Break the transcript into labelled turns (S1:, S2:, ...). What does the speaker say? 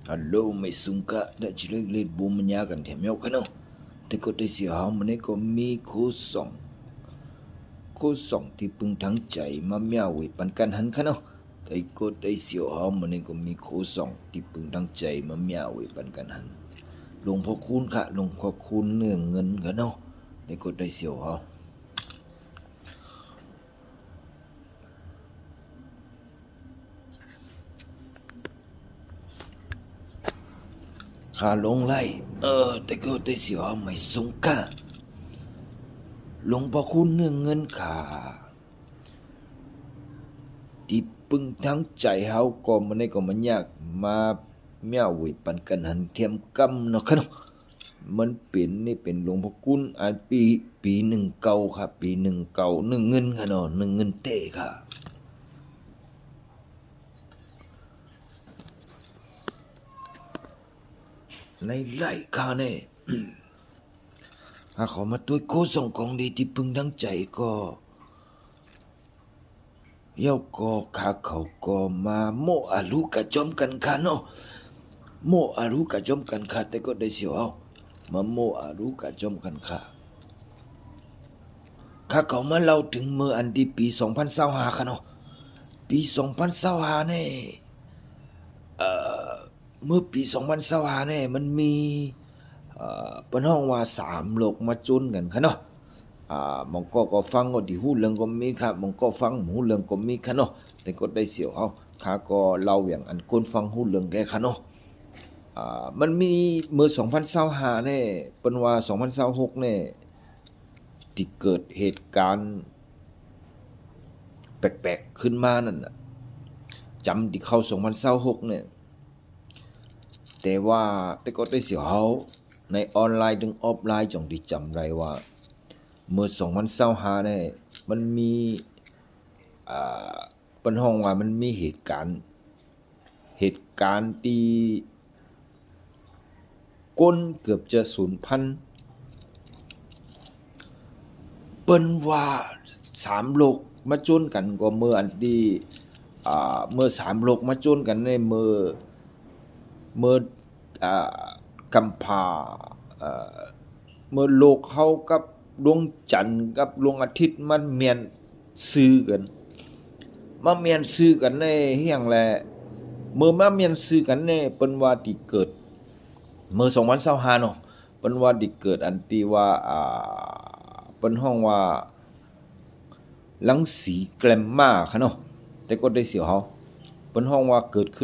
S1: Halo mai sungka dak jelek let bom menyakan temyok kano. Teko te si hao mene ko mi kosong. Kosong ti pung thang chai ma mya we pan kan han kano. Teko te si hao mene ko mi kosong ti pung thang chai ma mya we pan kan han. หลวงพ่อคูณค่ะหลวงพ่อคูณเนื้อเงินกันเนาะในกดได้เสียวเขาขาลงไล่แต่ก็ได้เสียวไม่สงกะหลวงพ่อคูณเนื้อเงินขาที่ปึงทั้งใจเขาก็มันได้ก็มันยากมาเมียวิปันกันหันเทียมกำเนาะครับมันเป็นนี่เป็นหลวงพ่อคุณอันปี19ครับปี19 1เงินค่ะเนาะ1เงินเตะค่ะในไร่ค่ะเนี่ยหากเขามาตัวโคส่งของดีที่พึงดังใจก็เย้าก็ขาเขาก็มาโมอาลูกะจอมกันค่ะเนาะโมอาลูกะจอมกันค่ะแต่ก็ได้เสียวเอามาโมอารู้กะจอมกันค่ะข้าเขามาเล่าถึงเมื่ออันที่ปี2025ค่ะเนาะปี2025เนี่ยเมื่อปี2025เนี่ยมันมีเป็นห้องว่า3โลกมาจุนกันค่ะเนาะมองก็ฟังก็ที่หูเรื่องก็มีค่ะมองก็ฟังหูเรื่องก็มีค่ะเนาะแต่ก็ได้เสียวเอาข้าก็เล่าอย่างอันคนฟังหูเรื่องแกค่ะเนาะมันมีเมื่อ2025เนี่ยเป็นว่า2026เนี่ยที่เกิดเหตุการณ์แปลกๆขึ้นมานั่นน่ะจำที่เข้า2026เนี่ยแต่ก็ได้เสียเฮาในออนไลน์ถึงออฟไลน์จงที่จำได้ว่าเมื่อ2025เนี่ยมันมีเป็นห้องว่ามันมีเหตุการณ์ที่ก้นเกือบจะสูญพันธุ์เปิ้นว่า3โลกมาจนกันก็เมื่ออันที่เมื่อ3โลกมาจนกันในเมื่อกำพาเมื่อโลกเขากับดวงจันทร์กับดวงอาทิตย์มันเมียนซื้อกันมาเมียนซื้อกันในเฮียงแลเมื่อมาเมียนซื้อกันในเปิ้นว่าที่เกิดเมื่อ2025เนาะเปิ้นว่าที่เกิดอันที่ว่าเปิ้นห้องว่ารังสีแกรมมาค่ะเนาะแต่ก็ได้เสียวเฮาเปิ้นห้องว่าเกิดขึ้น